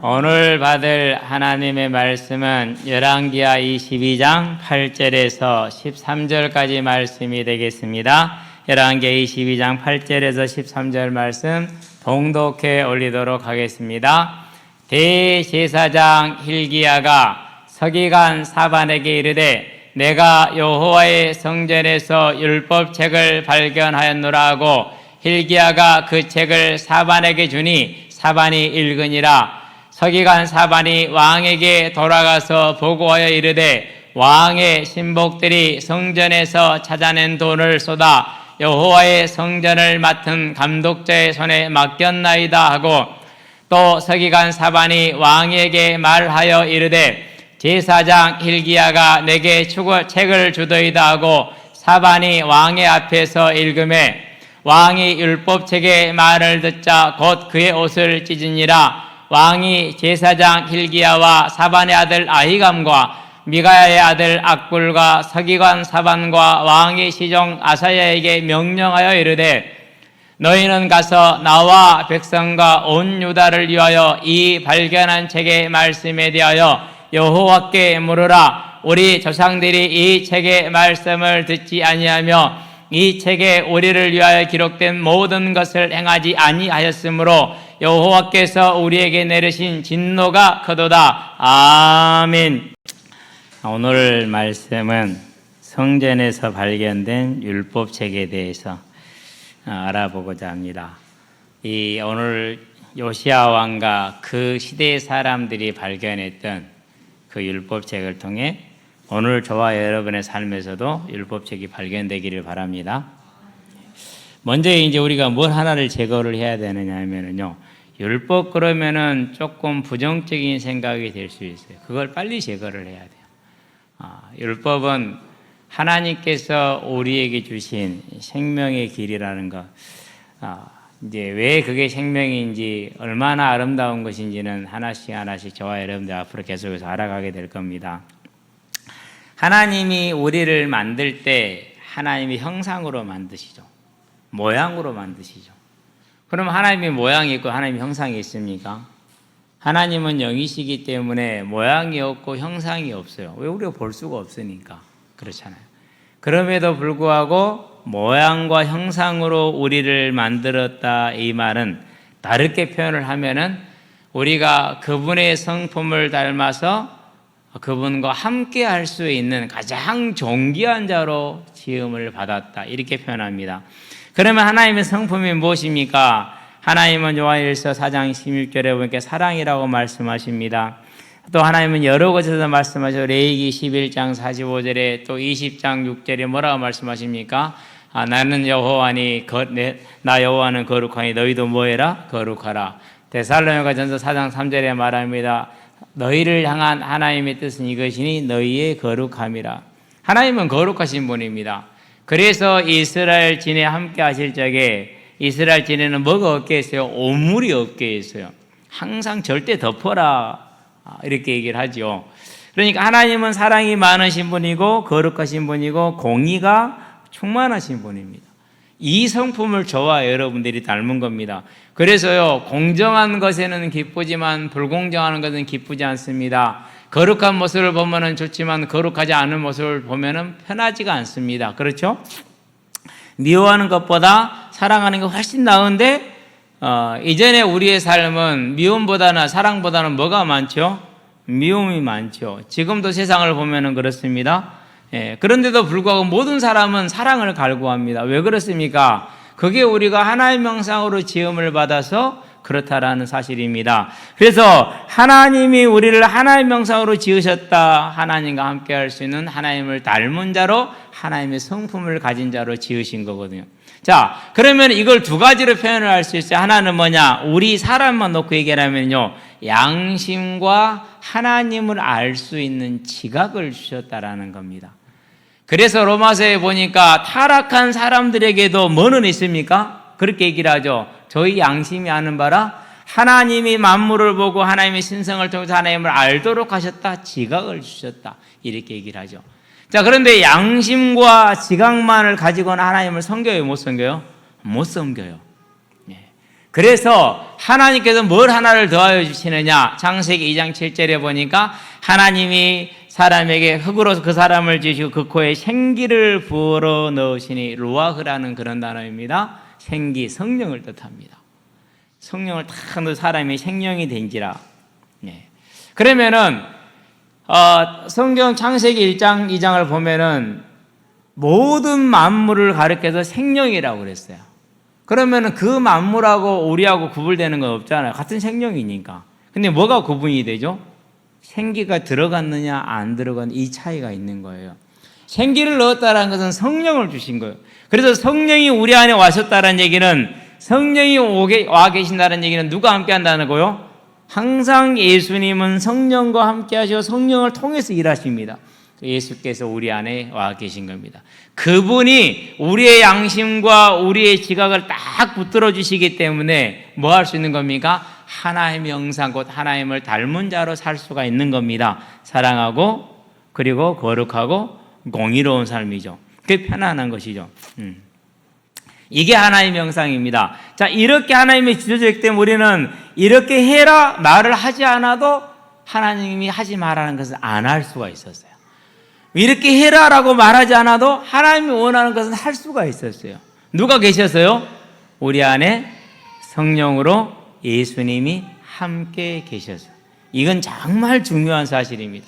오늘 받을 하나님의 말씀은 열왕기하 22장 8절에서 13절까지 말씀이 되겠습니다. 열왕기하 22장 8절에서 13절 말씀 봉독해 올리도록 하겠습니다. 대제사장 hil기야가 서기관 사반에게 이르되 내가 여호와의 성전에서 율법책을 발견하였노라 하고 hil기야가 그 책을 사반에게 주니 사반이 읽으니라. 서기관 사반이 왕에게 돌아가서 보고하여 이르되 왕의 신복들이 성전에서 찾아낸 돈을 쏟아 여호와의 성전을 맡은 감독자의 손에 맡겼나이다 하고 또 서기관 사반이 왕에게 말하여 이르되 제사장 hil기야가 내게 책을 주더이다 하고 사반이 왕의 앞에서 읽음에 왕이 율법책의 말을 듣자 곧 그의 옷을 찢으니라. 왕이 제사장 hil기야와 사반의 아들 아히감과 미가야의 아들 악불과 서기관 사반과 왕의 시종 아사야에게 명령하여 이르되 너희는 가서 나와 백성과 온 유다를 위하여 이 발견한 책의 말씀에 대하여 여호와께 물으라. 우리 조상들이 이 책의 말씀을 듣지 아니하며 이 책에 우리를 위하여 기록된 모든 것을 행하지 아니하였으므로 여호와께서 우리에게 내리신 진노가 크도다. 아멘. 오늘 말씀은 성전에서 발견된 율법책에 대해서 알아보고자 합니다. 오늘 요시야 왕과 그 시대의 사람들이 발견했던 그 율법책을 통해 오늘 저와 여러분의 삶에서도 율법책이 발견되기를 바랍니다. 먼저 이제 우리가 뭘 하나를 제거를 해야 되느냐 하면은요, 율법 그러면은 조금 부정적인 생각이 될 수 있어요. 그걸 빨리 제거를 해야 돼요. 율법은 하나님께서 우리에게 주신 생명의 길이라는 것, 이제 왜 그게 생명인지 얼마나 아름다운 것인지는 하나씩 저와 여러분들 앞으로 계속해서 알아가게 될 겁니다. 하나님이 우리를 만들 때 하나님이 형상으로 만드시죠. 모양으로 만드시죠. 그럼 하나님이 모양이 있고 하나님이 형상이 있습니까? 하나님은 영이시기 때문에 모양이 없고 형상이 없어요. 왜? 우리가 볼 수가 없으니까. 그렇잖아요. 그럼에도 불구하고 모양과 형상으로 우리를 만들었다 이 말은 다르게 표현을 하면은 우리가 그분의 성품을 닮아서 그분과 함께 할 수 있는 가장 존귀한 자로 지음을 받았다 이렇게 표현합니다. 그러면 하나님의 성품이 무엇입니까? 하나님은 요한일서 4장 16절에 보니까 사랑이라고 말씀하십니다. 또 하나님은 여러 곳에서 말씀하셔. 레위기 11장 45절에 또 20장 6절에 뭐라고 말씀하십니까? 나는 여호와니 나 여호와는 거룩하니 너희도 뭐해라? 거룩하라. 데살로니가 전서 4장 3절에 말합니다. 너희를 향한 하나님의 뜻은 이것이니 너희의 거룩함이라. 하나님은 거룩하신 분입니다. 그래서 이스라엘 진에 함께 하실 적에 이스라엘 진에는 뭐가 없겠어요? 오물이 없겠어요. 항상 절대 덮어라 이렇게 얘기를 하죠. 그러니까 하나님은 사랑이 많으신 분이고 거룩하신 분이고 공의가 충만하신 분입니다. 이 성품을 저와 여러분들이 닮은 겁니다. 그래서요, 공정한 것에는 기쁘지만 불공정한 것은 기쁘지 않습니다. 거룩한 모습을 보면은 좋지만 거룩하지 않은 모습을 보면은 편하지가 않습니다. 그렇죠? 미워하는 것보다 사랑하는 게 훨씬 나은데 이전에 우리의 삶은 미움보다는 사랑보다는 뭐가 많죠? 미움이 많죠. 지금도 세상을 보면은 그렇습니다. 그런데도 불구하고 모든 사람은 사랑을 갈구합니다. 왜 그렇습니까? 그게 우리가 하나님의 형상으로 지음을 받아서 그렇다라는 사실입니다. 그래서 하나님이 우리를 하나님의 형상으로 지으셨다. 하나님과 함께 할 수 있는 하나님을 닮은 자로 하나님의 성품을 가진 자로 지으신 거거든요. 자, 그러면 이걸 두 가지로 표현을 할 수 있어요. 하나는 뭐냐? 우리 사람만 놓고 얘기하면요, 양심과 하나님을 알 수 있는 지각을 주셨다라는 겁니다. 그래서 로마서에 보니까 타락한 사람들에게도 뭐는 있습니까? 그렇게 얘기를 하죠. 저희 양심이 아는 바라 하나님이 만물을 보고 하나님의 신성을 통해서 하나님을 알도록 하셨다. 지각을 주셨다. 이렇게 얘기를 하죠. 자, 그런데 양심과 지각만을 가지고는 하나님을 섬겨요? 못 섬겨요? 못 섬겨요. 그래서 하나님께서 뭘 하나를 더하여 주시느냐? 창세기 2장 7절에 보니까 하나님이 사람에게 흙으로 그 사람을 지으시고 그 코에 생기를 부어 넣으시니 루아흐라는 그런 단어입니다. 생기, 성령을 뜻합니다. 성령을 탁 넣어 사람이 생명이 된지라. 네. 그러면은 성경 창세기 1장, 2장을 보면은 모든 만물을 가리켜서 생명이라고 그랬어요. 그러면은 그 만물하고 우리하고 구분되는 건 없잖아요. 같은 생명이니까. 근데 뭐가 구분이 되죠? 생기가 들어갔느냐 안 들어간 이 차이가 있는 거예요. 생기를 넣었다는 것은 성령을 주신 거예요. 그래서 성령이 우리 안에 와셨다는 얘기는, 성령이 와 계신다는 얘기는 누가 함께 한다는 거요? 항상 예수님은 성령과 함께 하시고 성령을 통해서 일하십니다. 예수께서 우리 안에 와 계신 겁니다. 그분이 우리의 양심과 우리의 지각을 딱 붙들어 주시기 때문에 뭐 할 수 있는 겁니까? 하나님의 형상, 곧 하나님을 닮은 자로 살 수가 있는 겁니다. 사랑하고 그리고 거룩하고 공의로운 삶이죠. 그게 편안한 것이죠. 이게 하나님의 형상입니다. 자, 이렇게 하나님의 지도자이기 때문에 우리는 이렇게 해라 말을 하지 않아도 하나님이 하지 말라는 것을 안 할 수가 있었어요. 이렇게 해라라고 말하지 않아도 하나님이 원하는 것은 할 수가 있었어요. 누가 계셨어요? 우리 안에 성령으로 예수님이 함께 계셔서. 이건 정말 중요한 사실입니다.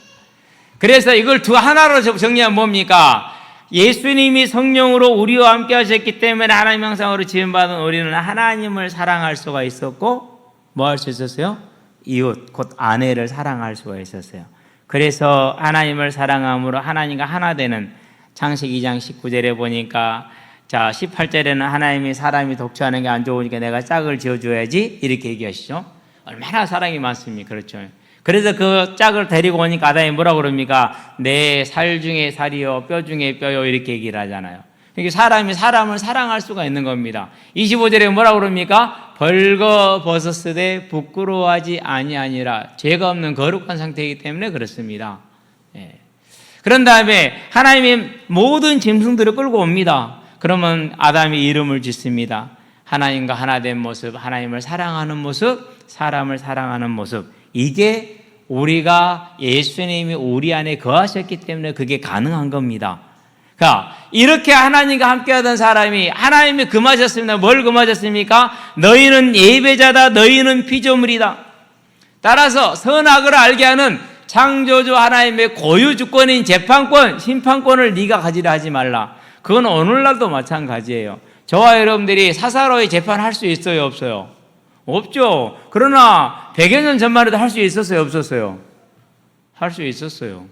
그래서 이걸 두 하나로 정리하면 뭡니까? 예수님이 성령으로 우리와 함께 하셨기 때문에 하나님 형상으로 지음받은 우리는 하나님을 사랑할 수가 있었고 뭐 할 수 있었어요? 이웃, 곧 아내를 사랑할 수가 있었어요. 그래서 하나님을 사랑함으로 하나님과 하나 되는, 창세기 2장 19절에 보니까, 자 18절에는 하나님이 사람이 독처하는 게 안 좋으니까 내가 짝을 지어줘야지 이렇게 얘기하시죠. 얼마나 사랑이 많습니까? 그렇죠. 그래서 그 짝을 데리고 오니까 아담이 뭐라고 그럽니까? 내 살 중에 살이요 뼈 중에 뼈요 이렇게 얘기를 하잖아요. 그러니까 사람이 사람을 사랑할 수가 있는 겁니다. 25절에 뭐라고 그럽니까? 벌거벗었으되 부끄러워하지 아니하니라. 죄가 없는 거룩한 상태이기 때문에 그렇습니다. 예. 그런 다음에 하나님이 모든 짐승들을 끌고 옵니다. 그러면 아담이 이름을 짓습니다. 하나님과 하나 된 모습, 하나님을 사랑하는 모습, 사람을 사랑하는 모습. 이게 우리가 예수님이 우리 안에 거하셨기 때문에 그게 가능한 겁니다. 그러니까 이렇게 하나님과 함께하던 사람이 하나님이 금하셨습니다. 뭘 금하셨습니까? 너희는 예배자다, 너희는 피조물이다. 따라서 선악을 알게 하는 창조주 하나님의 고유 주권인 재판권, 심판권을 네가 가지려 하지 말라. 그건 오늘날도 마찬가지예요. 저와 여러분들이 사사로이 재판할 수 있어요, 없어요? 없죠. 그러나 100여 년 전만 해도 할 수 있었어요, 없었어요? 할 수 있었어요.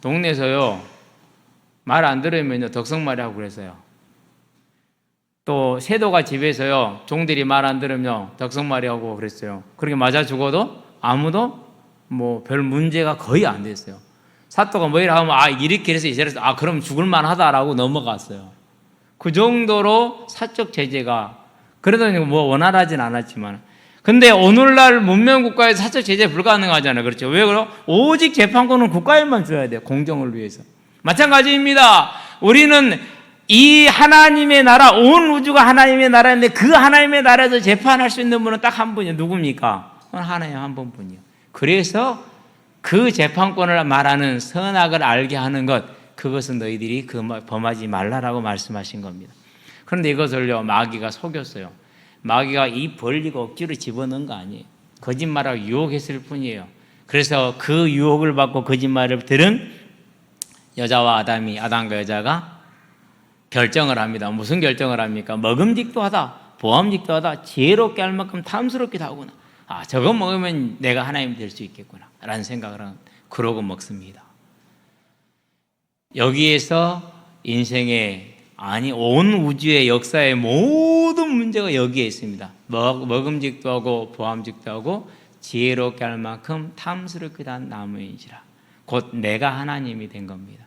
동네에서요, 말 안 들으면요 덕성말이 하고 그랬어요. 또 세도가 집에서요 종들이 말 안 들으면 덕성말이 하고 그랬어요. 그렇게 맞아 죽어도 아무도 뭐 별 문제가 거의 안 됐어요. 사또가 뭐 이래 하면 이렇게 해서 이래서 그럼 죽을 만하다라고 넘어갔어요. 그 정도로 사적 제재가, 그러더니 뭐 원활하진 않았지만, 근데 오늘날 문명국가에서 사적 제재 불가능하잖아요. 그렇죠? 왜 그래요? 오직 재판권은 국가에만 줘야 돼요. 공정을 위해서. 마찬가지입니다. 우리는 이 하나님의 나라, 온 우주가 하나님의 나라인데 그 하나님의 나라에서 재판할 수 있는 분은 딱 한 분이요. 누굽니까? 하나님 한 분뿐이요. 그래서 그 재판권을 말하는 선악을 알게 하는 것, 그것은 너희들이 범하지 말라라고 말씀하신 겁니다. 그런데 이것을요 마귀가 속였어요. 마귀가 입 벌리고 억지로 집어넣은 거 아니에요. 거짓말하고 유혹했을 뿐이에요. 그래서 그 유혹을 받고 거짓말을 들은 여자와 아담과 여자가 결정을 합니다. 무슨 결정을 합니까? 먹음직도 하다, 보암직도 하다, 지혜롭게 할 만큼 탐스럽기도 하구나. 저거 먹으면 내가 하나님 될 수 있겠구나 라는 생각을 하고 그러고 먹습니다. 여기에서 인생의, 온 우주의 역사의 모든 문제가 여기에 있습니다. 먹음직도 하고 보암직도 하고 지혜롭게 할 만큼 탐스럽기도 한 나무인지라. 곧 내가 하나님이 된 겁니다.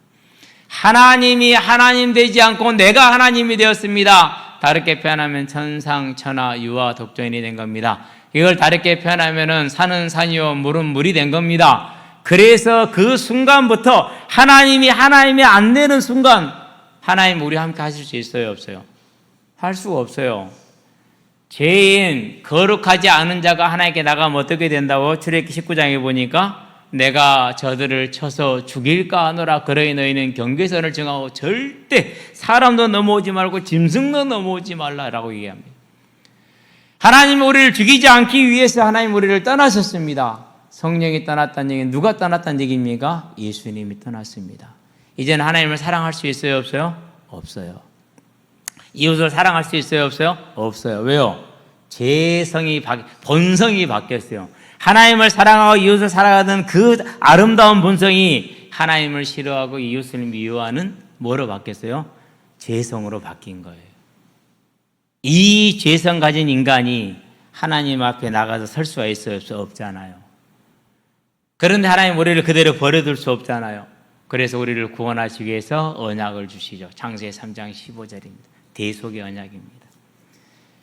하나님이 하나님 되지 않고 내가 하나님이 되었습니다. 다르게 표현하면 천상, 천하, 유아, 독존이 된 겁니다. 이걸 다르게 표현하면 산은 산이요 물은 물이 된 겁니다. 그래서 그 순간부터 하나님이 안 되는 순간 하나님 우리와 함께 하실 수 있어요, 없어요? 할 수가 없어요. 죄인 거룩하지 않은 자가 하나님께 나가면 어떻게 된다고? 출애굽기 19장에 보니까 내가 저들을 쳐서 죽일까 하노라. 그러니 너희는 경계선을 정하고 절대 사람도 넘어오지 말고 짐승도 넘어오지 말라라고 얘기합니다. 하나님은 우리를 죽이지 않기 위해서 하나님 우리를 떠나셨습니다. 성령이 떠났다는 얘기는 누가 떠났다는 얘기입니까? 예수님이 떠났습니다. 이제는 하나님을 사랑할 수 있어요? 없어요? 없어요. 이웃을 사랑할 수 있어요? 없어요? 없어요. 왜요? 본성이 바뀌었어요. 하나님을 사랑하고 이웃을 사랑하던 그 아름다운 본성이 하나님을 싫어하고 이웃을 미워하는 뭐로 바뀌었어요? 죄성으로 바뀐 거예요. 이 죄성 가진 인간이 하나님 앞에 나가서 설 수가 있어요? 없잖아요. 그런데 하나님 우리를 그대로 버려둘 수 없잖아요. 그래서 우리를 구원하시기 위해서 언약을 주시죠. 창세기 3장 15절입니다. 대속의 언약입니다.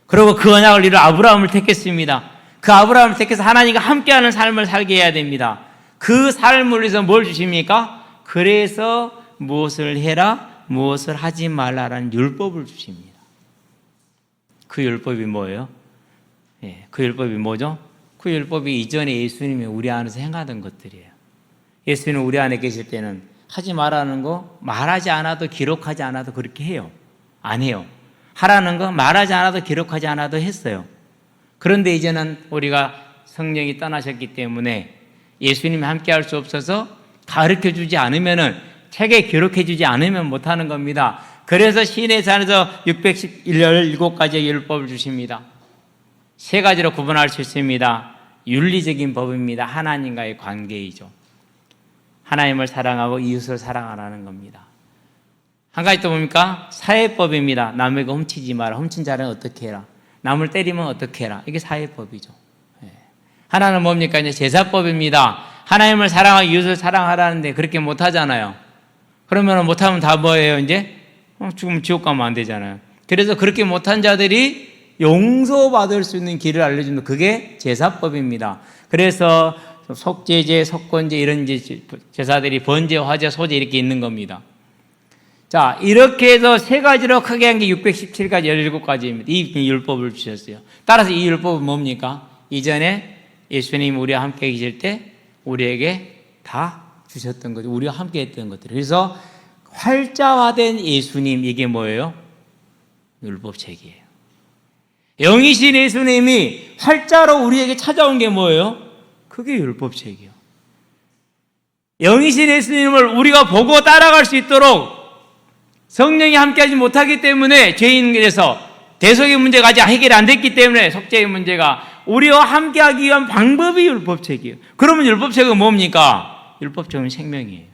그리고 그 언약을 이루 아브라함을 택했습니다. 그 아브라함을 택해서 하나님과 함께하는 삶을 살게 해야 됩니다. 그 삶을 위해서 뭘 주십니까? 그래서 무엇을 해라, 무엇을 하지 말라라는 율법을 주십니다. 그 율법이 뭐예요? 그 율법이 뭐죠? 그 율법이 이전에 예수님이 우리 안에서 행하던 것들이에요. 예수님은 우리 안에 계실 때는 하지 말라는 거 말하지 않아도 기록하지 않아도 그렇게 해요. 안 해요. 하라는 거 말하지 않아도 기록하지 않아도 했어요. 그런데 이제는 우리가 성령이 떠나셨기 때문에 예수님이 함께 할 수 없어서 가르쳐 주지 않으면은 책에 기록해 주지 않으면 못하는 겁니다. 그래서 시내 산에서 617가지의 율법을 주십니다. 세 가지로 구분할 수 있습니다. 윤리적인 법입니다. 하나님과의 관계이죠. 하나님을 사랑하고 이웃을 사랑하라는 겁니다. 한 가지 또 뭡니까? 사회법입니다. 남에게 훔치지 마라. 훔친 자는 어떻게 해라. 남을 때리면 어떻게 해라. 이게 사회법이죠. 하나는 뭡니까? 이제 제사법입니다. 하나님을 사랑하고 이웃을 사랑하라는데 그렇게 못하잖아요. 그러면 못하면 다 뭐예요? 이제 죽으면 지옥 가면 안 되잖아요. 그래서 그렇게 못한 자들이 용서받을 수 있는 길을 알려주는 그게 제사법입니다. 그래서 속죄제, 속건제 이런 제사들이 번제, 화제, 소제 이렇게 있는 겁니다. 자, 이렇게 해서 세 가지로 크게 한 게 617가지, 17가지입니다. 이 율법을 주셨어요. 따라서 이 율법은 뭡니까? 이전에 예수님이 우리와 함께 계실 때 우리에게 다 주셨던 거죠. 우리와 함께 했던 것들. 그래서 활자화된 예수님, 이게 뭐예요? 율법책이에요. 영이신 예수님이 활자로 우리에게 찾아온 게 뭐예요? 그게 율법책이에요. 영이신 예수님을 우리가 보고 따라갈 수 있도록 성령이 함께하지 못하기 때문에 죄인에서 대속의 문제가 아직 해결이 안 됐기 때문에 속죄의 문제가 우리와 함께하기 위한 방법이 율법책이에요. 그러면 율법책은 뭡니까? 율법책은 생명이에요.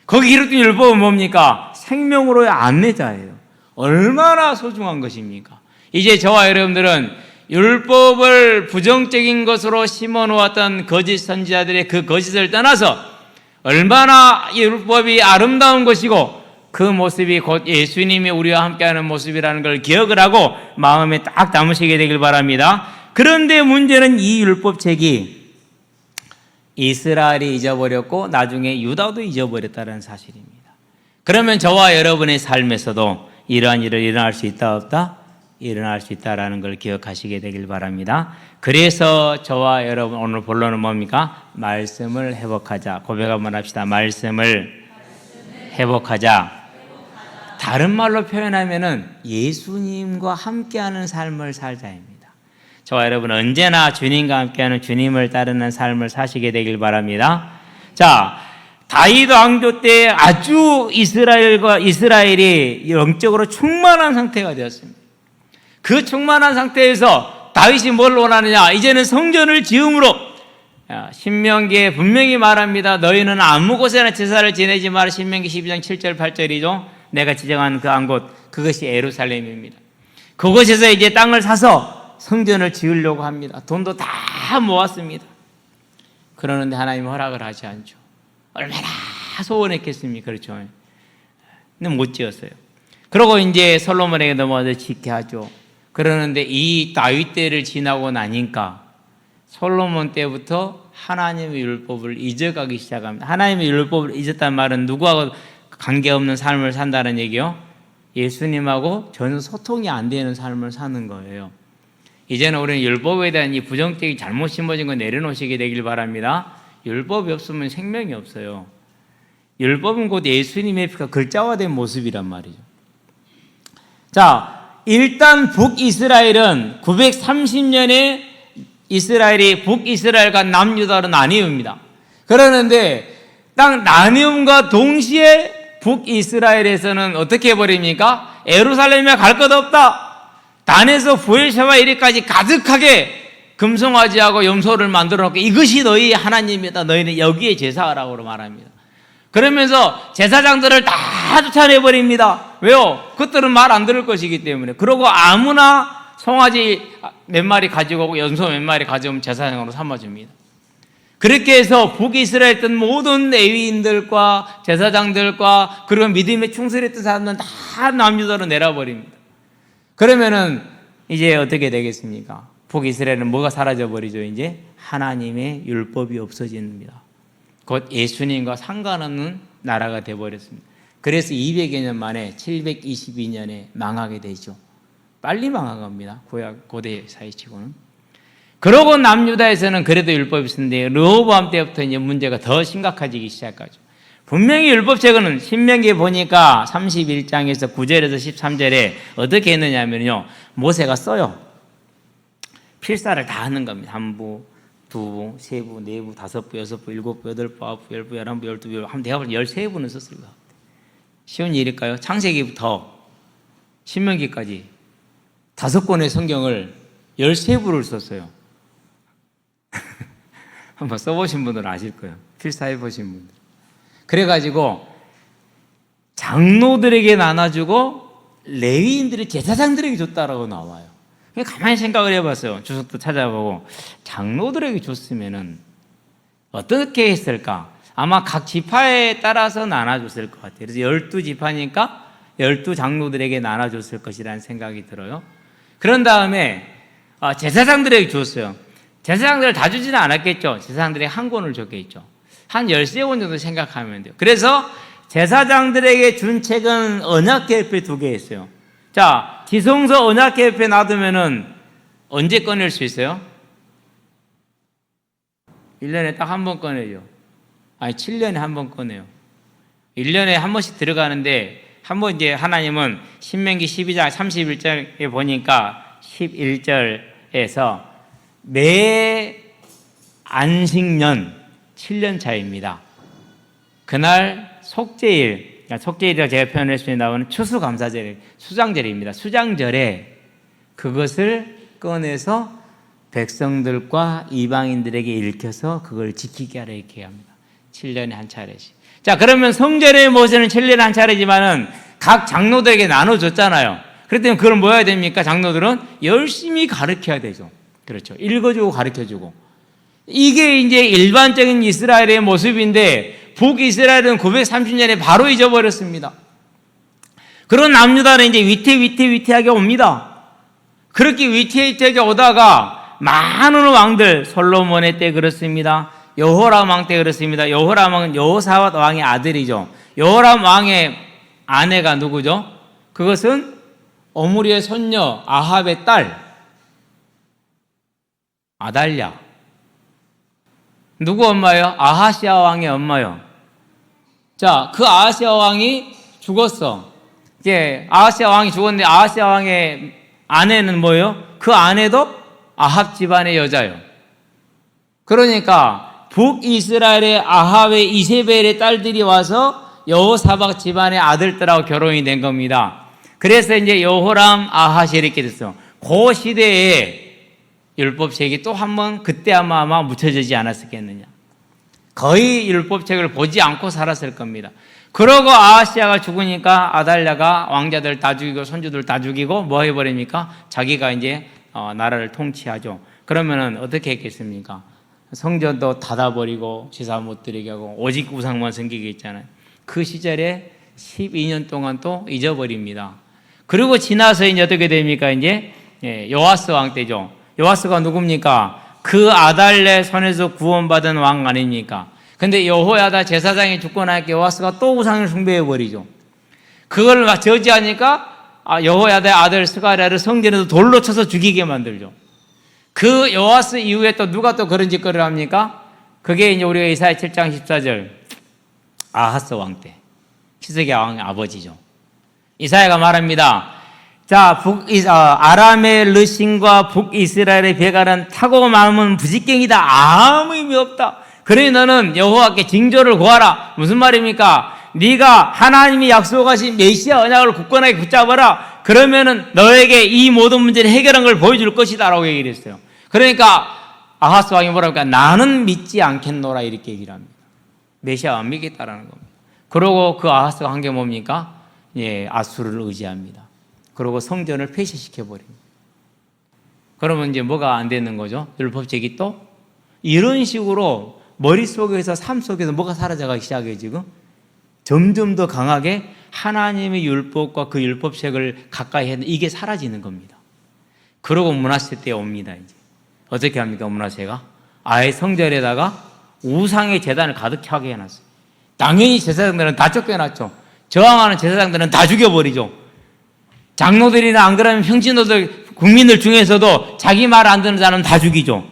거기 기록된 율법은 뭡니까? 생명으로의 안내자예요. 얼마나 소중한 것입니까? 이제 저와 여러분들은 율법을 부정적인 것으로 심어놓았던 거짓 선지자들의 그 거짓을 떠나서 얼마나 율법이 아름다운 것이고 그 모습이 곧 예수님이 우리와 함께하는 모습이라는 걸 기억을 하고 마음에 딱 담으시게 되길 바랍니다. 그런데 문제는 이 율법책이 이스라엘이 잊어버렸고 나중에 유다도 잊어버렸다는 사실입니다. 그러면 저와 여러분의 삶에서도 이러한 일을 일어날 수 있다 없다? 일어날 수 있다라는 걸 기억하시게 되길 바랍니다. 그래서 저와 여러분 오늘 본론은 뭡니까? 말씀을 회복하자. 고백 한번 합시다. 말씀을 회복하자. 다른 말로 표현하면은 예수님과 함께하는 삶을 살자입니다. 저와 여러분 언제나 주님과 함께하는 주님을 따르는 삶을 사시게 되길 바랍니다. 자, 다윗 왕조 때 아주 이스라엘이 영적으로 충만한 상태가 되었습니다. 그 충만한 상태에서 다윗이 뭘 원하느냐? 이제는 성전을 지음으로 신명기에 분명히 말합니다. 너희는 아무 곳에나 제사를 지내지 마라. 신명기 12장 7절 8절이죠. 내가 지정한 그 한 곳, 그것이 예루살렘입니다. 그곳에서 이제 땅을 사서 성전을 지으려고 합니다. 돈도 다 모았습니다. 그러는데 하나님은 허락을 하지 않죠. 얼마나 소원했겠습니까? 그렇죠. 근데 못 지었어요. 그러고 이제 솔로몬에게 넘어와서 짓게 하죠. 그러는데 이 다윗 때를 지나고 나니까 솔로몬 때부터 하나님의 율법을 잊어가기 시작합니다. 하나님의 율법을 잊었다는 말은 누구하고 관계없는 삶을 산다는 얘기요? 예수님하고 전혀 소통이 안 되는 삶을 사는 거예요. 이제는 우리는 율법에 대한 이 부정적인 잘못 심어진 거 내려놓으시게 되길 바랍니다. 율법이 없으면 생명이 없어요. 율법은 곧 예수님의 피가 글자화된 모습이란 말이죠. 자, 일단 북이스라엘은 930년에 이스라엘이 북이스라엘과 남유다로 나뉘옵니다. 그러는데 딱 나뉘음과 동시에 북이스라엘에서는 어떻게 해버립니까? 예루살렘에 갈 것 없다. 단에서 부엘셰바 이리까지 가득하게 금송아지하고 염소를 만들어 놓고 이것이 너희 하나님이다. 너희는 여기에 제사하라고 말합니다. 그러면서 제사장들을 다 쫓아내버립니다. 왜요? 그들은 말 안 들을 것이기 때문에. 그러고 아무나 송아지 몇 마리 가지고 오고 염소 몇 마리 가져오면 제사장으로 삼아줍니다. 그렇게 해서 북이스라엘 있던 모든 레위인들과 제사장들과 그리고 믿음에 충실했던 사람들은 다 남유다로 내려버립니다. 그러면은 이제 어떻게 되겠습니까? 북이스라엘은 뭐가 사라져버리죠? 이제 하나님의 율법이 없어집니다. 곧 예수님과 상관없는 나라가 되어버렸습니다. 그래서 200여 년 만에 722년에 망하게 되죠. 빨리 망한 겁니다. 고대 사이치고는. 그러고 남유다에서는 그래도 율법이 있었는데 르호보암 때부터 이제 문제가 더 심각해지기 시작하죠. 분명히 율법책은 신명기에 보니까 31장에서 9절에서 13절에 어떻게 했느냐면요. 모세가 써요. 필사를 다 하는 겁니다. 한 부, 두 부, 세 부, 네 부, 다섯 부, 여섯 부, 일곱 부, 여덟 부, 아홉 부, 열 부, 열한 부, 열두 부, 한 대학을 13부는 썼을 거예요. 쉬운 일일까요? 창세기부터 신명기까지 5권의 성경을 13부를 썼어요. 한번 써보신 분들은 아실 거예요. 필사해보신 분들. 그래가지고 장로들에게 나눠주고 레위인들이 제사장들에게 줬다라고 나와요. 가만히 생각을 해봤어요. 주석도 찾아보고 장로들에게 줬으면은 어떻게 했을까? 아마 각 지파에 따라서 나눠줬을 것 같아요. 그래서 12지파니까 12장로들에게 나눠줬을 것이라는 생각이 들어요. 그런 다음에 제사장들에게 줬어요. 제사장들을 다 주지는 않았겠죠. 제사장들에게 한 권을 줬겠죠. 한 13권 정도 생각하면 돼요. 그래서 제사장들에게 준 책은 언약계획표에 2개 있어요. 자, 지성서 언약계획표에 놔두면은 언제 꺼낼 수 있어요? 1년에 딱 한 번 꺼내죠. 아니, 7년에 한 번 꺼내요. 1년에 한 번씩 들어가는데, 한 번 이제 하나님은 신명기 12장 31절에 보니까 11절에서 매 안식년 7년 차입니다. 그날 속죄일, 속죄일이라고 제가 표현했을 때 나오는 추수감사절, 수장절입니다. 수장절에 그것을 꺼내서 백성들과 이방인들에게 일켜서 그걸 지키게 하라 이렇게 합니다. 7년에 한 차례씩. 자, 그러면 성전의 모세는 7년에 한 차례지만은 각 장로들에게 나눠줬잖아요. 그렇기 때문에 그걸 뭐 해야 됩니까? 장로들은 열심히 가르쳐야 되죠. 그렇죠. 읽어주고 가르쳐주고. 이게 이제 일반적인 이스라엘의 모습인데 북이스라엘은 930년에 바로 잊어버렸습니다. 그런 남유다는 이제 위태위태하게 옵니다. 그렇게 위태위태하게 오다가 많은 왕들, 솔로몬의 때 그렇습니다. 여호람 왕 때 그렇습니다. 여호람 왕은 여호사밧 왕의 아들이죠. 여호람 왕의 아내가 누구죠? 그것은 오므리의 손녀 아합의 딸 아달랴. 누구 엄마예요? 아하시아 왕의 엄마요. 자, 그 아하시아 왕이 죽었어. 이제 아하시아 왕이 죽었는데 아하시아 왕의 아내는 뭐예요? 그 아내도 아합 집안의 여자요. 그러니까 북이스라엘의 아합의 이세벨의 딸들이 와서 여호사밧 집안의 아들들하고 결혼이 된 겁니다. 그래서 이제 여호람, 아하시 이렇게 됐어. 그 시대에 율법책이 또 한 번 그때 아마 묻혀지지 않았겠느냐. 거의 율법책을 보지 않고 살았을 겁니다. 그러고 아하시아가 죽으니까 아달랴가 왕자들 다 죽이고 손주들 다 죽이고 뭐 해버립니까? 자기가 이제 나라를 통치하죠. 그러면은 어떻게 했겠습니까? 성전도 닫아버리고 제사 못 드리게 하고 오직 우상만 섬기게 했잖아요. 그 시절에 12년 동안 또 잊어버립니다. 그리고 지나서 이제 어떻게 됩니까? 이제 요아스 왕 때죠. 요아스가 누굽니까? 그 아달랴 손에서 구원받은 왕 아닙니까? 근데 여호야다 제사장이 죽고 나니까 요아스가 또 우상을 숭배해버리죠. 그걸 저지하니까 여호야다의 아들 스가랴를 성전에서 돌로 쳐서 죽이게 만들죠. 그 여호와스 이후에 또 누가 또 그런 짓거리를 합니까? 그게 이제 우리가 이사야 7장 14절 아하스 왕 때, 히스기야 왕의 아버지죠. 이사야가 말합니다. 자, 아람의 르신과 북이스라엘의 베갈은 타고 많으면 부직갱이다. 아무 의미 없다. 그러니 너는 여호와께 징조를 구하라. 무슨 말입니까? 네가 하나님이 약속하신 메시아 언약을 굳건하게 붙잡아라. 그러면은 너에게 이 모든 문제를 해결한 걸 보여줄 것이다 라고 얘기를 했어요. 그러니까 아하스 왕이 뭐라고 할까? 나는 믿지 않겠노라 이렇게 얘기를 합니다. 메시아 안 믿겠다라는 겁니다. 그러고 그 아하스가 한 게 뭡니까? 예, 아수르를 의지합니다. 그리고 성전을 폐쇄시켜버립니다. 그러면 이제 뭐가 안 되는 거죠? 율법책이 또 이런 식으로 머릿속에서 삶 속에서 뭐가 사라져가기 시작해요. 지금 점점 더 강하게 하나님의 율법과 그 율법책을 가까이 했는데 이게 사라지는 겁니다. 그러고 문화세 때 옵니다. 이제 어떻게 합니까? 문화세가 아예 성전에다가 우상의 제단을 가득 차게 해놨어요. 당연히 제사장들은 다 쫓겨났죠. 저항하는 제사장들은 다 죽여버리죠. 장로들이나 안 그러면 평신도들 국민들 중에서도 자기 말 안 듣는 사람은 다 죽이죠.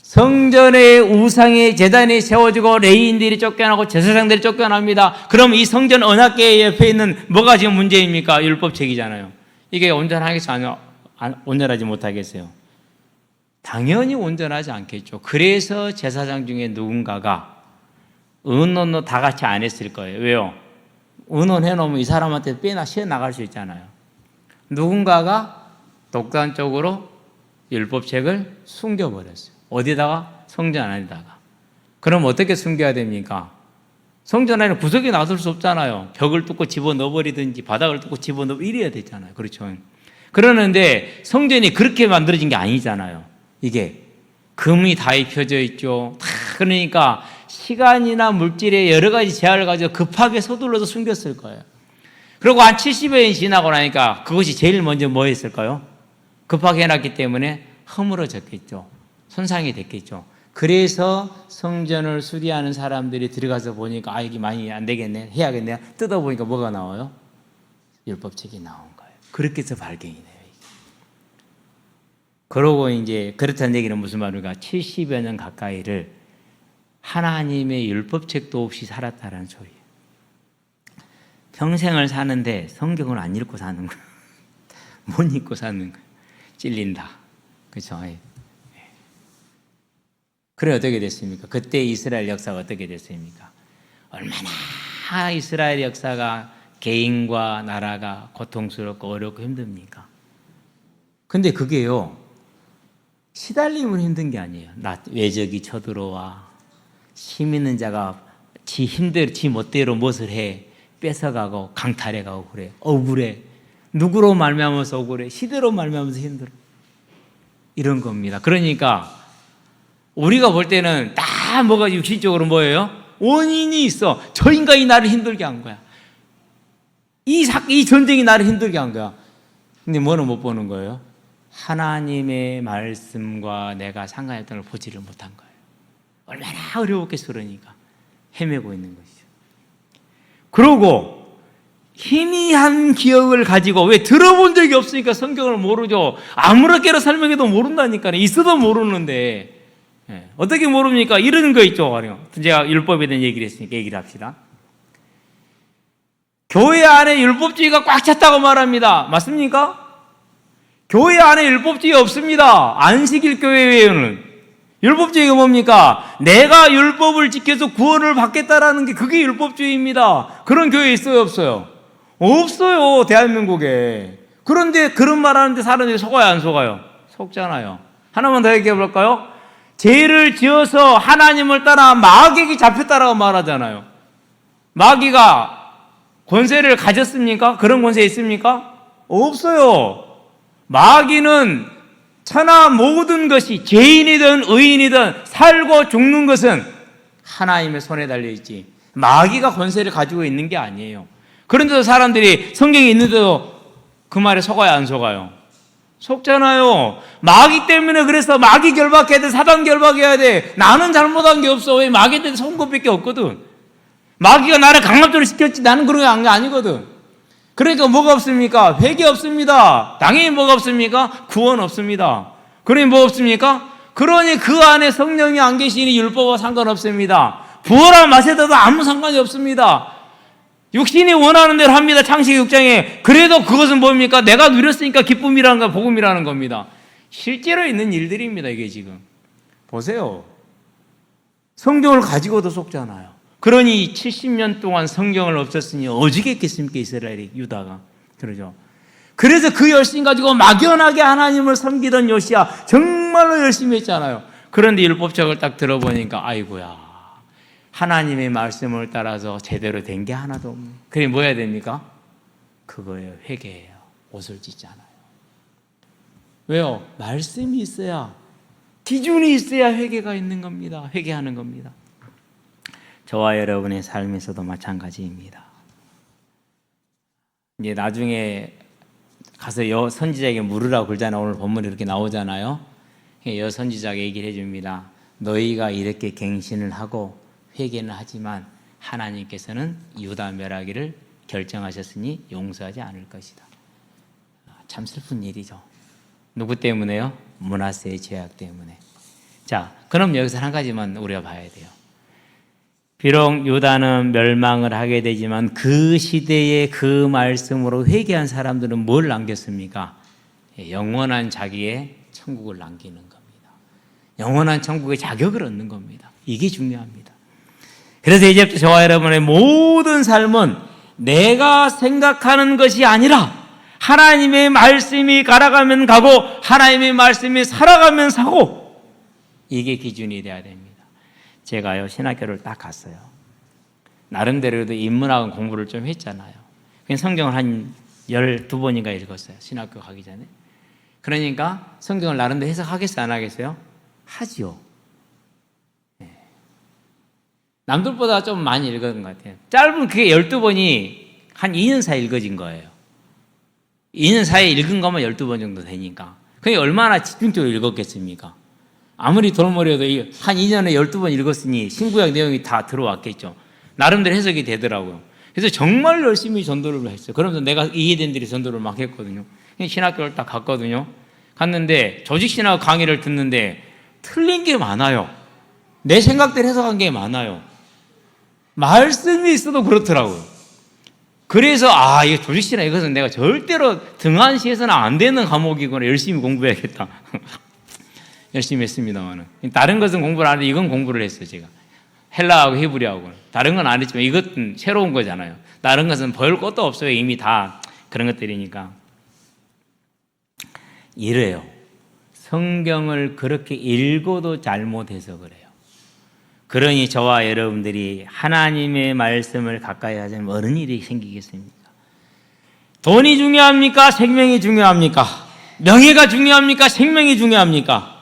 성전의 우상의 제단이 세워지고 레위인들이 쫓겨나고 제사장들이 쫓겨납니다. 그럼 이 성전 언약궤 옆에 있는 뭐가 지금 문제입니까? 율법책이잖아요. 이게 온전하겠어요? 온전하지 못하겠어요? 당연히 온전하지 않겠죠. 그래서 제사장 중에 누군가가 의논도 다 같이 안 했을 거예요. 왜요? 의논해놓으면 이 사람한테 빼나 쉬어 나갈 수 있잖아요. 누군가가 독단적으로 율법책을 숨겨버렸어요. 어디다가? 성전 안에다가. 그럼 어떻게 숨겨야 됩니까? 성전 안에 구석에 놔둘 수 없잖아요. 벽을 뚫고 집어넣어버리든지 바닥을 뚫고 집어넣어 이래야 되잖아요. 그렇죠? 그러는데 성전이 그렇게 만들어진 게 아니잖아요. 이게 금이 다 입혀져 있죠. 다 그러니까 시간이나 물질의 여러 가지 제약을 가지고 급하게 서둘러서 숨겼을 거예요. 그리고 한 70여년이 지나고 나니까 그것이 제일 먼저 뭐 했을까요? 급하게 해놨기 때문에 허물어졌겠죠. 손상이 됐겠죠. 그래서 성전을 수리하는 사람들이 들어가서 보니까 이게 많이 안 되겠네, 해야겠네. 뜯어보니까 뭐가 나와요? 율법책이 나온 거예요. 그렇게 해서 발견이 돼요. 그러고 이제 그렇다는 얘기는 무슨 말인가? 70여 년 가까이를 하나님의 율법책도 없이 살았다는 소리예요. 평생을 사는데 성경을 안 읽고 사는 거예요. 못 읽고 사는 거예요. 찔린다. 그렇죠? 그래 어떻게 됐습니까? 그때 이스라엘 역사가 어떻게 됐습니까? 얼마나 이스라엘 역사가 개인과 나라가 고통스럽고 어렵고 힘듭니까? 근데 그게요, 시달림은 힘든 게 아니에요. 외적이 쳐들어와, 힘 있는 자가 지 힘대로, 지 멋대로 무엇을 해, 뺏어가고 강탈해가고 그래. 억울해. 누구로 말미암아서 억울해. 시대로 말미암아서 힘들어. 이런 겁니다. 그러니까 우리가 볼 때는 다 뭐가 육신적으로 뭐예요? 원인이 있어. 저 인간이 나를 힘들게 한 거야. 이 전쟁이 나를 힘들게 한 거야. 근데 뭐는 못 보는 거예요? 하나님의 말씀과 내가 상관했던 걸 보지를 못한 거예요. 얼마나 어려웠겠어. 그러니까 헤매고 있는 것이죠. 그러고 희미한 기억을 가지고, 왜 들어본 적이 없으니까 성경을 모르죠. 아무렇게나 설명해도 모른다니까요. 있어도 모르는데 어떻게 모릅니까? 이런 거 있죠. 제가 율법에 대한 얘기를 했으니까 얘기를 합시다. 교회 안에 율법주의가 꽉 찼다고 말합니다. 맞습니까? 교회 안에 율법주의 없습니다. 안식일 교회 외에는. 율법주의가 뭡니까? 내가 율법을 지켜서 구원을 받겠다라는 게 그게 율법주의입니다. 그런 교회 있어요, 없어요? 없어요, 대한민국에. 그런데 그런 말 하는데 사람들이 속아요, 안 속아요? 속잖아요. 하나만 더 얘기해 볼까요? 죄를 지어서 하나님을 따라 마귀에게 잡혔다라고 말하잖아요. 마귀가 권세를 가졌습니까? 그런 권세 있습니까? 없어요. 마귀는 천하 모든 것이 죄인이든 의인이든 살고 죽는 것은 하나님의 손에 달려있지 마귀가 권세를 가지고 있는 게 아니에요. 그런데도 사람들이 성경에 있는데도 그 말에 속아요, 안 속아요? 속잖아요. 마귀 때문에 그래서 마귀 결박해야 돼, 사단 결박해야 돼. 나는 잘못한 게 없어. 왜? 마귀한테 속은 것밖에 없거든. 마귀가 나를 강압적으로 시켰지 나는 그런 게 아니거든. 그러니까 뭐가 없습니까? 회개 없습니다. 당연히 뭐가 없습니까? 구원 없습니다. 그러니 뭐 없습니까? 그러니 그 안에 성령이 안 계시니 율법과 상관없습니다. 부어라 마세다도 아무 상관이 없습니다. 육신이 원하는 대로 합니다. 창세기 6장에. 그래도 그것은 뭡니까? 내가 누렸으니까 기쁨이라는 거, 복음이라는 겁니다. 실제로 있는 일들입니다. 이게 지금 보세요. 성경을 가지고도 속잖아요. 그러니 70년 동안 성경을 없었으니 오죽했겠습니까? 이스라엘이, 유다가. 그러죠. 그래서 그 열심 가지고 막연하게 하나님을 섬기던 요시야 정말로 열심히 했잖아요. 그런데 율법책을 딱 들어보니까 아이고야, 하나님의 말씀을 따라서 제대로 된 게 하나도 없네. 그게 뭐 해야 됩니까? 그거예요. 회개예요. 옷을 찢잖아요. 왜요? 말씀이 있어야, 기준이 있어야 회개가 있는 겁니다. 회개하는 겁니다. 저와 여러분의 삶에서도 마찬가지입니다. 이제 나중에 가서 여 선지자에게 물으라고 그러잖아요. 오늘 본문에 이렇게 나오잖아요. 여 선지자가 얘기를 해줍니다. 너희가 이렇게 갱신을 하고 회개는 하지만 하나님께서는 유다 멸하기를 결정하셨으니 용서하지 않을 것이다. 참 슬픈 일이죠. 누구 때문에요? 므낫세의 죄악 때문에. 자, 그럼 여기서 한 가지만 우리가 봐야 돼요. 비록 유다는 멸망을 하게 되지만 그 시대의 그 말씀으로 회개한 사람들은 뭘 남겼습니까? 영원한 자기의 천국을 남기는 겁니다. 영원한 천국의 자격을 얻는 겁니다. 이게 중요합니다. 그래서 이제부터 저와 여러분의 모든 삶은 내가 생각하는 것이 아니라 하나님의 말씀이 가라가면 가고 하나님의 말씀이 살아가면 사고, 이게 기준이 돼야 됩니다. 제가요 신학교를 딱 갔어요. 나름대로도 인문학은 공부를 좀 했잖아요. 성경을 한 12번인가 읽었어요. 신학교 가기 전에. 그러니까 성경을 나름대로 해석하겠어요? 안 하겠어요? 하지요. 네. 남들보다 좀 많이 읽은 것 같아요. 짧은 그게 12번이 한 2년 사이에 읽어진 거예요. 2년 사이에 읽은 것만 12번 정도 되니까. 그게 얼마나 집중적으로 읽었겠습니까? 아무리 돌머리여도 한 2년에 12번 읽었으니 신구약 내용이 다 들어왔겠죠. 나름대로 해석이 되더라고요. 그래서 정말 열심히 전도를 했어요. 그러면서 내가 이해된 대로 전도를 막 했거든요. 신학교를 딱 갔거든요. 갔는데 조직신학 강의를 듣는데 틀린 게 많아요. 내 생각대로 해석한 게 많아요. 말씀이 있어도 그렇더라고요. 그래서 이게 조직신학 이것은 내가 절대로 등한시해서는 안 되는 과목이거나 열심히 공부해야겠다. 열심히 했습니다만은. 다른 것은 공부를 안 했는데 이건 공부를 했어요, 제가. 헬라하고 히브리하고. 다른 건 안 했지만 이것은 새로운 거잖아요. 다른 것은 볼 것도 없어요. 이미 다 그런 것들이니까. 이래요. 성경을 그렇게 읽어도 잘못해서 그래요. 그러니 저와 여러분들이 하나님의 말씀을 가까이 하자면 어떤 일이 생기겠습니까? 돈이 중요합니까? 생명이 중요합니까? 명예가 중요합니까? 생명이 중요합니까?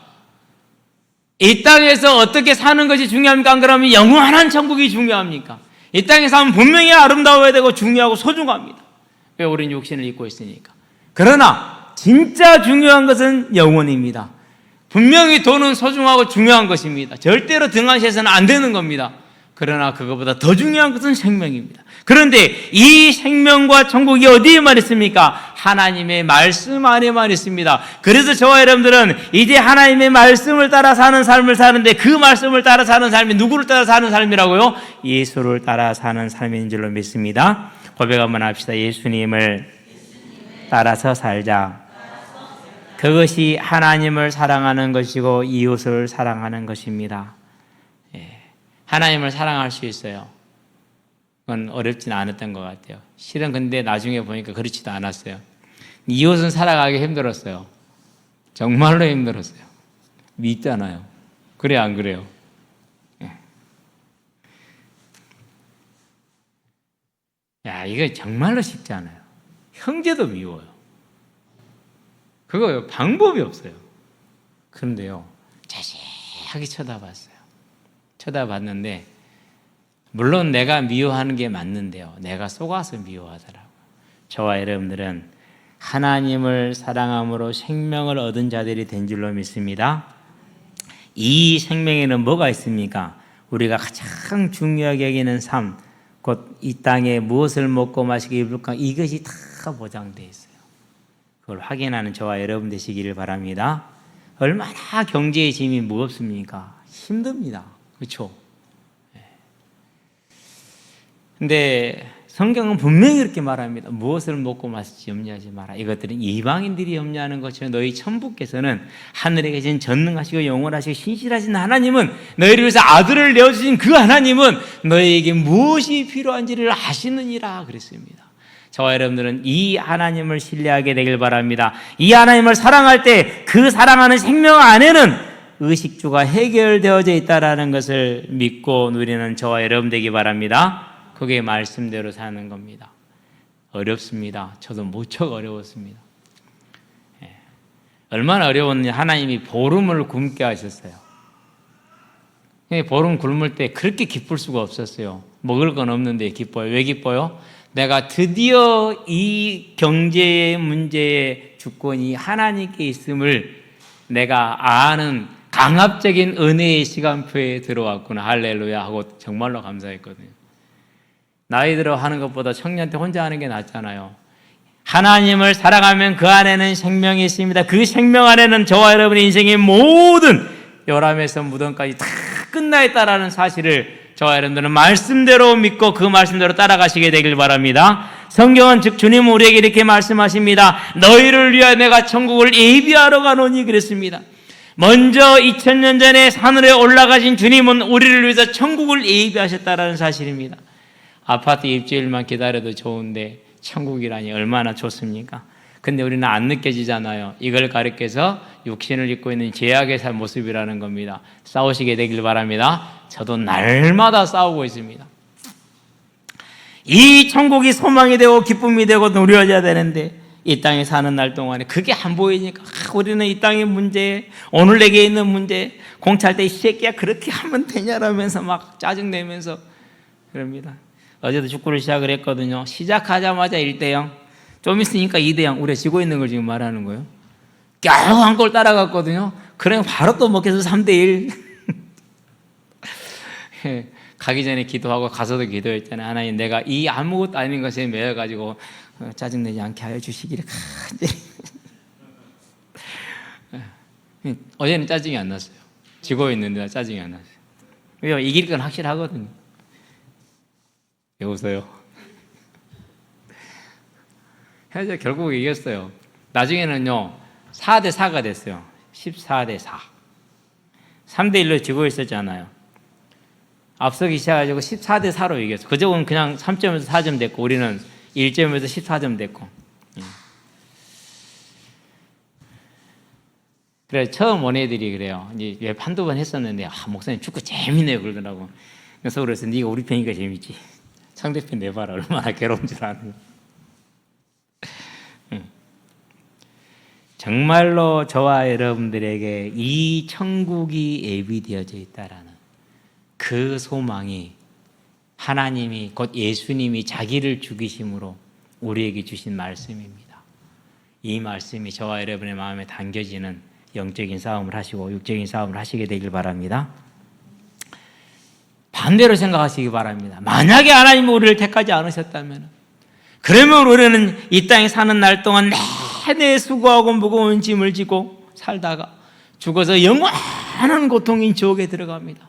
이 땅에서 어떻게 사는 것이 중요합니까? 안 그러면 영원한 천국이 중요합니까? 이 땅에서 하면 분명히 아름다워야 되고 중요하고 소중합니다. 왜? 우리는 육신을 입고 있으니까. 그러나 진짜 중요한 것은 영혼입니다. 분명히 돈은 소중하고 중요한 것입니다. 절대로 등한시해서는 안 되는 겁니다. 그러나 그것보다 더 중요한 것은 생명입니다. 그런데 이 생명과 천국이 어디에만 있습니까? 하나님의 말씀 안에만 있습니다. 그래서 저와 여러분들은 이제 하나님의 말씀을 따라 사는 삶을 사는데 그 말씀을 따라 사는 삶이 누구를 따라 사는 삶이라고요? 예수를 따라 사는 삶인 줄로 믿습니다. 고백 한번 합시다. 예수님을 따라서 살자. 그것이 하나님을 사랑하는 것이고 이웃을 사랑하는 것입니다. 하나님을 사랑할 수 있어요. 그건 어렵지는 않았던 것 같아요. 실은 근데 나중에 보니까 그렇지도 않았어요. 이웃은 살아가기 힘들었어요. 정말로 힘들었어요. 믿잖아요. 그래 안 그래요? 야, 이거 정말로 쉽지 않아요. 형제도 미워요. 그거 방법이 없어요. 그런데요, 자세하게 쳐다봤어요. 쳐다봤는데 물론 내가 미워하는 게 맞는데요, 내가 속아서 미워하더라고요. 저와 여러분들은 하나님을 사랑함으로 생명을 얻은 자들이 된 줄로 믿습니다. 이 생명에는 뭐가 있습니까? 우리가 가장 중요하게 여기는 삶, 곧 이 땅에 무엇을 먹고 마시고 입을까, 이것이 다 보장되어 있어요. 그걸 확인하는 저와 여러분 되시기를 바랍니다. 얼마나 경제의 짐이 무겁습니까? 힘듭니다. 그렇죠? 근데 성경은 분명히 그렇게 말합니다. 무엇을 먹고 마실지 염려하지 마라. 이것들은 이방인들이 염려하는 것이요 너희 천부께서는 하늘에 계신 전능하시고 영원하시고 신실하신 하나님은 너희를 위해서 아들을 내어주신 그 하나님은 너희에게 무엇이 필요한지를 아시느니라 그랬습니다. 저와 여러분들은 이 하나님을 신뢰하게 되길 바랍니다. 이 하나님을 사랑할 때 그 사랑하는 생명 안에는 의식주가 해결되어져 있다는 것을 믿고 누리는 저와 여러분 되기 바랍니다. 그게 말씀대로 사는 겁니다. 어렵습니다. 저도 무척 어려웠습니다. 얼마나 어려웠는지 하나님이 보름을 굶게 하셨어요. 보름 굶을 때 그렇게 기쁠 수가 없었어요. 먹을 건 없는데 기뻐요. 왜 기뻐요? 내가 드디어 이 경제의 문제의 주권이 하나님께 있음을 내가 아는 강압적인 은혜의 시간표에 들어왔구나. 할렐루야 하고 정말로 감사했거든요. 나이 들어 하는 것보다 청년 때 혼자 하는 게 낫잖아요. 하나님을 살아가면 그 안에는 생명이 있습니다. 그 생명 안에는 저와 여러분의 인생의 모든 요람에서 무덤까지 다 끝나 있다라는 사실을 저와 여러분들은 말씀대로 믿고 그 말씀대로 따라가시게 되길 바랍니다. 성경은 즉 주님은 우리에게 이렇게 말씀하십니다. 너희를 위하여 내가 천국을 예비하러 가노니 그랬습니다. 먼저 2000년 전에 하늘에 올라가신 주님은 우리를 위해서 천국을 예비하셨다는 사실입니다. 아파트 입주일만 기다려도 좋은데 천국이라니 얼마나 좋습니까? 근데 우리는 안 느껴지잖아요. 이걸 가리켜서 육신을 입고 있는 죄악의 살 모습이라는 겁니다. 싸우시게 되길 바랍니다. 저도 날마다 싸우고 있습니다. 이 천국이 소망이 되고 기쁨이 되고 누려져야 되는데 이 땅에 사는 날 동안에 그게 안 보이니까 우리는 이 땅의 문제, 오늘 내게 있는 문제, 공차할 때 이 새끼야 그렇게 하면 되냐라면서 막 짜증내면서 그럽니다. 어제도 축구를 시작을 했거든요. 시작하자마자 1대0, 좀 있으니까 2대0, 우리가 지고 있는 걸 지금 말하는 거예요. 겨우 한 골 따라갔거든요. 그래 바로 또 먹혀서 3대1. 가기 전에 기도하고 가서도 기도했잖아요. 하나님 내가 이 아무것도 아닌 것에 매여가지고 짜증내지 않게 하여 주시기를 간절히. 어제는 짜증이 안 났어요. 지고 있는데 짜증이 안 났어요. 왜요? 이길 건 확실하거든요. 왜 웃어요? 해서 결국 이겼어요. 나중에는요 4대4가 됐어요. 14대4. 3대1로 지고 있었잖아요. 앞서기 시작해가지고 14대4로 이겼어요. 그쪽은 그냥 3점에서 4점 됐고 우리는 1점에서 14점 됐고. 그래 처음 온 애들이 그래요. 이제 한두 번 했었는데 목사님 축구 재밌네요 그러더라고. 그래서 그래서 네가 우리 편이니까 재밌지. 상대편 내봐라 얼마나 괴로운 줄 아는. 정말로 저와 여러분들에게 이 천국이 예비되어져 있다라는 그 소망이 하나님이 곧 예수님이 자기를 죽이심으로 우리에게 주신 말씀입니다. 이 말씀이 저와 여러분의 마음에 담겨지는 영적인 싸움을 하시고 육적인 싸움을 하시게 되길 바랍니다. 반대로 생각하시기 바랍니다. 만약에 하나님이 우리를 택하지 않으셨다면 그러면 우리는 이 땅에 사는 날 동안 내내 수고하고 무거운 짐을 지고 살다가 죽어서 영원한 고통인 지옥에 들어갑니다.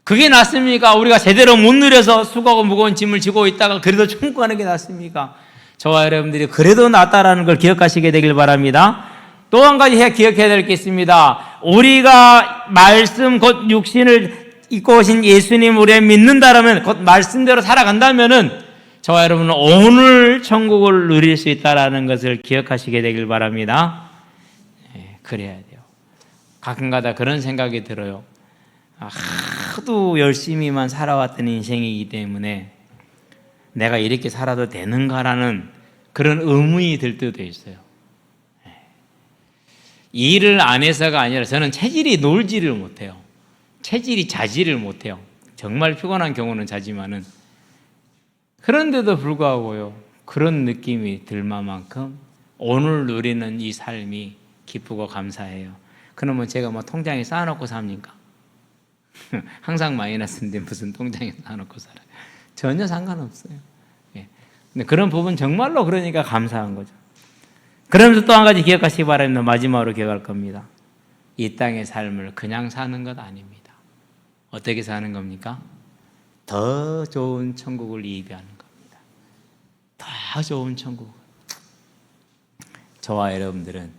그게 낫습니까? 우리가 제대로 못 누려서 수고하고 무거운 짐을 지고 있다가 그래도 천국 가는 게 낫습니까? 저와 여러분들이 그래도 낫다라는 걸 기억하시게 되길 바랍니다. 또 한 가지 기억해야 될 게 있습니다. 우리가 말씀 곧 육신을 입고 오신 예수님 우리가 믿는다라면 곧 말씀대로 살아간다면은 저와 여러분은 오늘 천국을 누릴 수 있다라는 것을 기억하시게 되길 바랍니다. 그래야 돼요. 가끔가다 그런 생각이 들어요. 하도 열심히만 살아왔던 인생이기 때문에 내가 이렇게 살아도 되는가라는 그런 의문이 들 때도 있어요. 일을 안 해서가 아니라 저는 체질이 놀지를 못해요. 체질이 자지를 못해요. 정말 피곤한 경우는 자지만은 그런데도 불구하고요 그런 느낌이 들 만큼 오늘 누리는 이 삶이 기쁘고 감사해요. 그러면 제가 뭐 통장에 쌓아놓고 삽니까? 항상 마이너스인데 무슨 통장에 쌓아놓고 살아요? 전혀 상관없어요. 근데 그런 부분 정말로 그러니까 감사한 거죠. 그러면서 또 한 가지 기억하시기 바랍니다. 마지막으로 기억할 겁니다. 이 땅의 삶을 그냥 사는 것 아닙니다. 어떻게 사는 겁니까? 더 좋은 천국을 예비하는 겁니다. 더 좋은 천국. 저와 여러분들은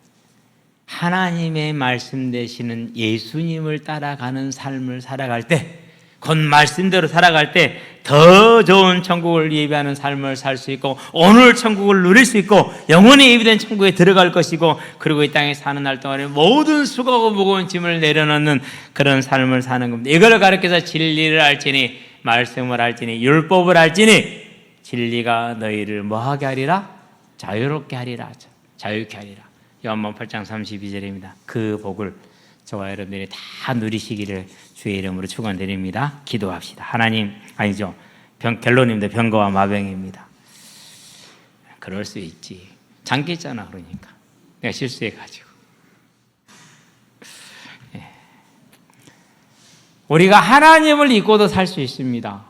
하나님의 말씀 되시는 예수님을 따라가는 삶을 살아갈 때, 곧 말씀대로 살아갈 때 더 좋은 천국을 예비하는 삶을 살 수 있고, 오늘 천국을 누릴 수 있고, 영원히 예비된 천국에 들어갈 것이고, 그리고 이 땅에 사는 날 동안에 모든 수고하고 무거운 짐을 내려놓는 그런 삶을 사는 겁니다. 이걸 가르쳐서 진리를 알지니, 말씀을 알지니, 율법을 알지니 진리가 너희를 뭐하게 하리라? 자유롭게 하리라. 자유케 하리라. 요한복음 8장 32절입니다. 그 복을 저와 여러분들이 다 누리시기를 주의 이름으로 축원드립니다. 기도합시다. 하나님, 아니죠, 결론입니다. 병거와 마병입니다. 그럴 수 있지. 잠겼잖아. 그러니까 내가 실수해가지고. 우리가 하나님을 잊고도 살 수 있습니다.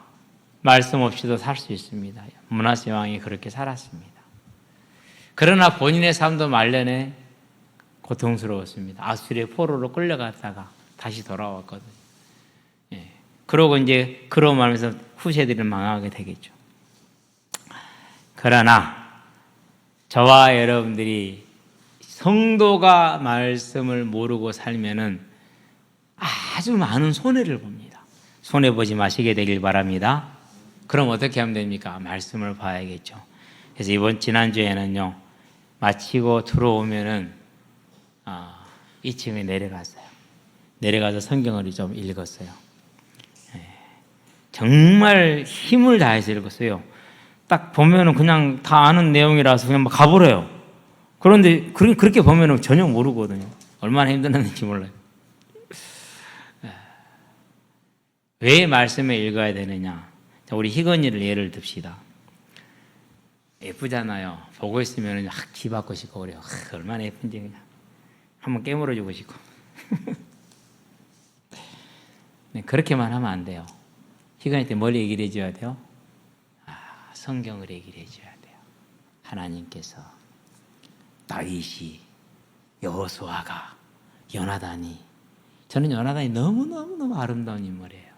말씀 없이도 살 수 있습니다. 므낫세 왕이 그렇게 살았습니다. 그러나 본인의 삶도 말년에 고통스러웠습니다. 아수르의 포로로 끌려갔다가 다시 돌아왔거든요. 그러고 이제 그런 말하면서 후세들은 망하게 되겠죠. 그러나 저와 여러분들이 성도가 말씀을 모르고 살면은 아주 많은 손해를 봅니다. 손해보지 마시게 되길 바랍니다. 그럼 어떻게 하면 됩니까? 말씀을 봐야겠죠. 그래서 지난주에는요, 마치고 들어오면은 2층에 내려갔어요. 내려가서 성경을 좀 읽었어요. 정말 힘을 다해서 읽었어요. 딱 보면은 그냥 다 아는 내용이라서 그냥 막 가버려요. 그런데 그렇게 보면은 전혀 모르거든요. 얼마나 힘들었는지 몰라요. 왜 말씀을 읽어야 되느냐? 우리 희건이를 예를 듭시다. 예쁘잖아요. 보고 있으면 확 기받고 싶고 그래요. 얼마나 예쁜지 그냥 한번 깨물어주고 싶고. 네, 그렇게만 하면 안 돼요. 희건이한테 뭘 얘기를 해줘야 돼요? 성경을 얘기를 해줘야 돼요. 하나님께서 다윗이, 여호수아가, 요나단이, 저는 요나단이 너무너무 아름다운 인물이에요.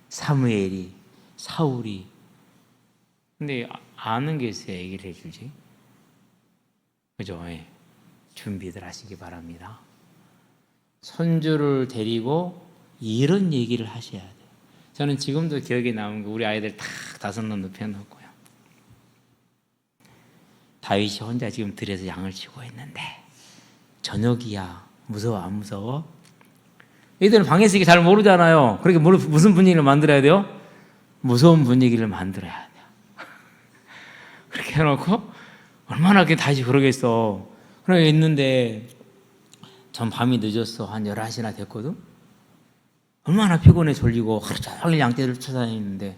사무엘이, 사울이. 근데 아는 게 있어야 얘기를 해주지. 그죠? 준비들 하시기 바랍니다. 손주를 데리고 이런 얘기를 하셔야 돼요. 저는 지금도 기억에 남은 거, 우리 아이들 다 5명 눕혀놓고요. 다윗이 혼자 지금 들에서 양을 치고 있는데, 저녁이야. 무서워, 안 무서워? 얘들은 방에서 이게 잘 모르잖아요. 그렇게 무슨 분위기를 만들어야 돼요? 무서운 분위기를 만들어야 돼요. 그렇게 해놓고 얼마나 다시 그러겠어. 그러게 있는데 전 밤이 늦었어. 한 11시나 됐거든. 얼마나 피곤해 졸리고 하루 종일 양떼를 찾아다니는데,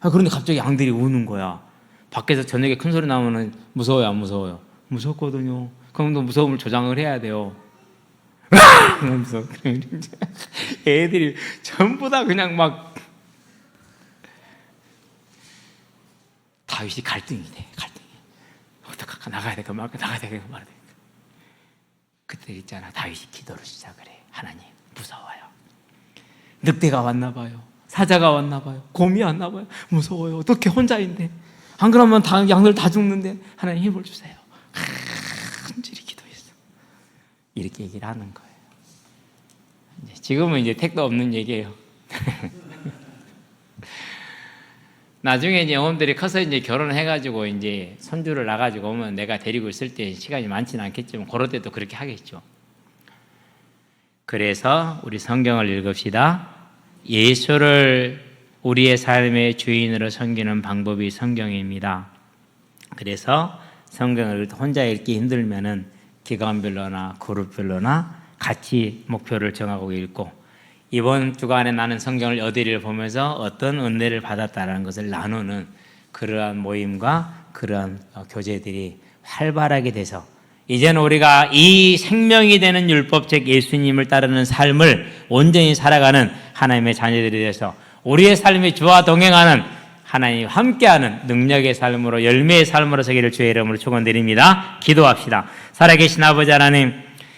그런데 갑자기 양들이 우는 거야. 밖에서 저녁에 큰 소리 나면은 무서워요, 안 무서워요? 무섭거든요. 그럼 또 무서움을 조장을 해야 돼요. 그러면서 애들이 전부 다 그냥 막, 다윗이 갈등이 돼. 어떡할까? 나가야 될까 말까? 나가야 될까 말아야 될까? 그때 있잖아, 다윗이 기도를 시작을 해. 하나님, 무서워요. 늑대가 왔나 봐요. 사자가 왔나 봐요. 곰이 왔나 봐요. 무서워요. 어떻게 혼자인데? 안 그러면 양들 다 죽는데 하나님 힘을 주세요. 간절히 기도했어. 이렇게 얘기를 하는 거예요. 지금은 이제 택도 없는 얘기예요. 나중에 이제 영혼들이 커서 이제 결혼을 해가지고 이제 손주를 낳아가지고 오면 내가 데리고 있을 때 시간이 많지는 않겠지만 그럴 때도 그렇게 하겠죠. 그래서 우리 성경을 읽읍시다. 예수를 우리의 삶의 주인으로 섬기는 방법이 성경입니다. 그래서 성경을 혼자 읽기 힘들면은 기간별로나 그룹별로나 같이 목표를 정하고 읽고, 이번 주간에 나는 성경을 어디를 보면서 어떤 은혜를 받았다는 것을 나누는 그러한 모임과 그러한 교제들이 활발하게 돼서 이제는 우리가 이 생명이 되는 율법적 예수님을 따르는 삶을 온전히 살아가는 하나님의 자녀들이 돼서 우리의 삶이 주와 동행하는 하나님 함께하는 능력의 삶으로, 열매의 삶으로 서기를 주의 이름으로 축원드립니다. 기도합시다. 살아계신 아버지 하나님,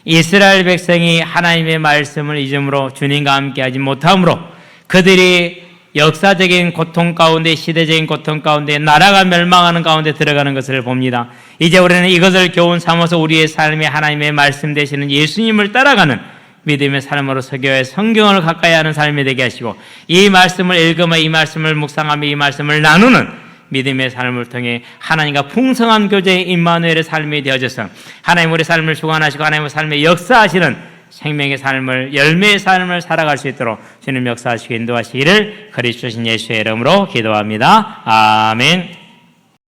이스라엘 백성이 하나님의 말씀을 잊음으로 주님과 함께하지 못함으로 그들이 역사적인 고통 가운데, 시대적인 고통 가운데, 나라가 멸망하는 가운데 들어가는 것을 봅니다. 이제 우리는 이것을 교훈 삼아서 우리의 삶에 하나님의 말씀 되시는 예수님을 따라가는 믿음의 삶으로 서교해 성경을 가까이 하는 삶이 되게 하시고, 이 말씀을 읽으며 이 말씀을 묵상하며 이 말씀을 나누는 믿음의 삶을 통해 하나님과 풍성한 교제의 임마누엘의 삶이 되어져서 하나님 우리 삶을 주관하시고 하나님의 삶에 역사하시는 생명의 삶을, 열매의 삶을 살아갈 수 있도록 주님 역사하시고 인도하시기를 그리스도 신 예수의 이름으로 기도합니다. 아멘.